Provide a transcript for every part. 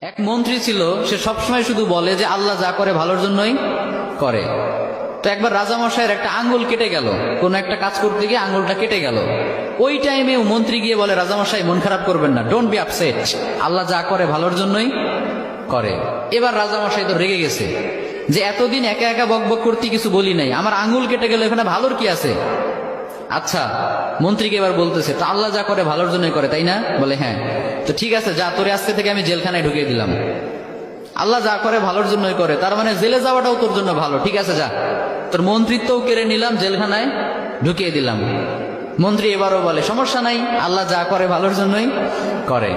এক মন্ত্রী ছিল, সে সবসময় শুধু বলে যে আল্লাহ যা করে ভালোর জন্যই করে। তো একবার রাজামশাইয়ের একটা আঙ্গুল কেটে গেল, কোন একটা কাজ করতে গিয়ে আঙ্গুলটা কেটে গেল। ওই টাইমে মন্ত্রী গিয়ে বলে, রাজামশাই মন খারাপ করবেন না, ডোন্ট বি আপসেট, আল্লাহ যা করে ভালোর জন্যই করে। এবার রাজামশাই তো রেগে গেছে যে এতদিন একা একা বকবক করতে কিছু বলি নাই, আমার আঙ্গুল কেটে গেল, এখানে ভালোর কি আছে? আচ্ছা, মন্ত্রীকে এবার বলতেছে, তো আল্লাহ যা করে ভালোর জন্যই করে, তাই না? বলে হ্যাঁ। তো ঠিক আছে, যা, তোরে আজকে থেকে আমি জেলখানায় ঢুকিয়ে দিলাম। আল্লাহ যা করে ভালোর জন্যই করে, তার মানে জেলে যাওয়াটাও তোর জন্য ভালো। ঠিক আছে, যা, তোর মন্ত্রিত্বও কেড়ে নিলাম, জেলখানায় ঢুকিয়ে দিলাম। মন্ত্রী এবারও বলে, সমস্যা নাই, আল্লাহ যা করে ভালোর জন্যই করে।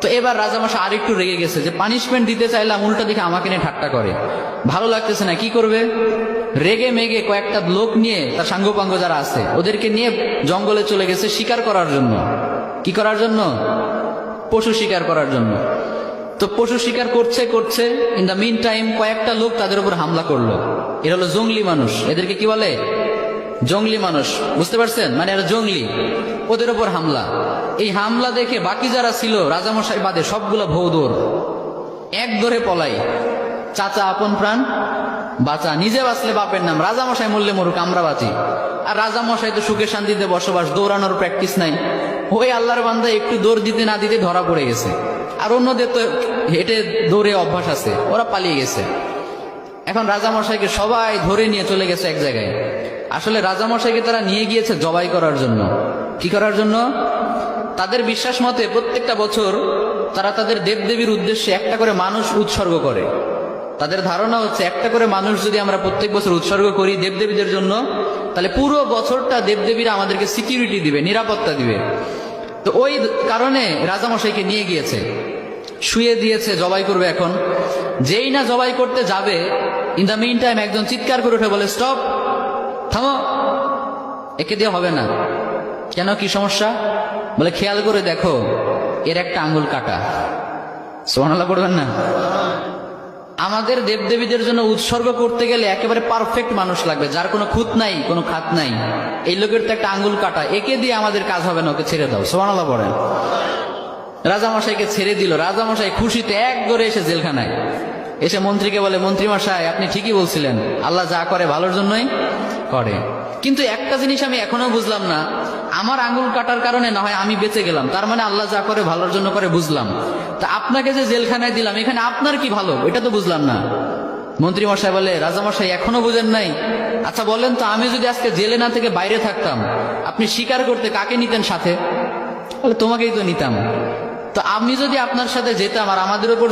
তো এবার রাজামশাই আরেকটু রেগে গেছে যে পানিশমেন্ট দিতে চাইলাম, উল্টা দিকে আমাকে নিয়ে ঠাট্টা করে, ভালো লাগতেছে না, কি করবে? রেগে মেগে কয়েকটা লোক নিয়ে, তার সাঙ্গপাঙ্গ যারা আছে ওদেরকে নিয়ে জঙ্গলে চলে গেছে শিকার করার জন্য। কি করার জন্য? পশু শিকার করার জন্য। তো পশু শিকার করছে করছে, ইন দ্য মিন টাইম কয়েকটা লোক তাদের উপর হামলা করলো। এরা হলো জঙ্গলি মানুষ, এদেরকে কি বলে? জঙ্গলি মানুষ, বুঝতে পারছেন? মানে এরা জঙ্গলি, ওদের উপর হামলা। এই হামলা দেখে বাকি যারা ছিল রাজামশাই বাদে সবগুলো ভৌ দৌড়, এক দৌড়ে পলাই। চাচা আপন প্রাণ বাঁচা, নিজে বাঁচলে বাপের নাম, রাজামশাই মরলে মরুক, আমরা বাঁচি। আর রাজামশাই তো সুখে শান্তিতে বসবাস, দৌড়ানোর প্র্যাকটিস নাই। ওই আল্লাহর বান্দা একটু দৌড় দিতে না দিতে ধরা পড়ে গেছে। আর অন্যদের তো হেঁটে দৌড়ে অভ্যাস আছে, ওরা পালিয়ে গেছে। এখন রাজামশাইকে সবাই ধরে নিয়ে চলে গেছে এক জায়গায়। আসলে রাজামশাইকে তারা নিয়ে গিয়েছে জবাই করার জন্য। কি করার জন্য? তাদের বিশ্বাস মতে প্রত্যেকটা বছর তারা তাদের দেবদেবীর উদ্দেশ্যে একটা করে মানুষ উৎসর্গ করে। তাদের ধারণা হচ্ছে একটা করে মানুষ যদি আমরা প্রত্যেক বছর উৎসর্গ করি দেবদেবীদের জন্য, তাহলে পুরো বছরটা দেবদেবীরা আমাদেরকে সিকিউরিটি দিবে, নিরাপত্তা দিবে। তো ওই কারণে রাজামশাইকে নিয়ে গিয়েছে, শুয়ে দিয়েছে, জবাই করবে। এখন যেই না জবাই করতে যাবে, ইন দ্য মিন টাইম একজন চিৎকার করে উঠে বলে, স্টপ, থামো, একে দিয়ে হবে না। কেন, কি সমস্যা? বলে, খেয়াল করে দেখো, এর একটা আঙ্গুল কাটা। সুবহানাল্লাহ পড়বেন না? আমাদের দেবদেবীদের জন্য উৎসর্গ করতে গেলে একেবারে পারফেক্ট মানুষ লাগবে, যার কোনো খুঁত নাই, কোনো খাত নাই। এই লোকের তো একটা আঙ্গুল কাটা, একে দিয়ে আমাদের কাজ হবে না, ওকে ছেড়ে দাও। সুবহানাল্লাহ পড়েন। রাজামশাইকে ছেড়ে দিল। রাজামশাই খুশিতে এক দৌড়ে এসে জেলখানায় এসে মন্ত্রীকে বলে, মন্ত্রী মশাই, আপনি ঠিকই বলছিলেন, আল্লাহ যা করে ভালোর জন্যই করে। কিন্তু একটা জিনিস আমি এখনো বুঝলাম না, আমার আঙ্গুল কাটার কারণে না হয় আমি বেঁচে গেলাম, তার মানে আল্লাহ যা করে ভালোর জন্য করে, বুঝলাম। তা আপনাকে যে জেলখানায় দিলাম, এখানে আপনার কি ভালো, এটা তো বুঝলাম না। মন্ত্রী মশাই বলে, রাজামশাই এখনো বুঝেন নাই? আচ্ছা বলেন তো, আমি যদি আজকে জেলে না থেকে বাইরে থাকতাম, আপনি শিকার করতে কাকে নিতেন সাথে? বলে, তোমাকেই তো নিতাম। তো আমি যদি আপনার সাথে যেতাম আর আমাদের উপর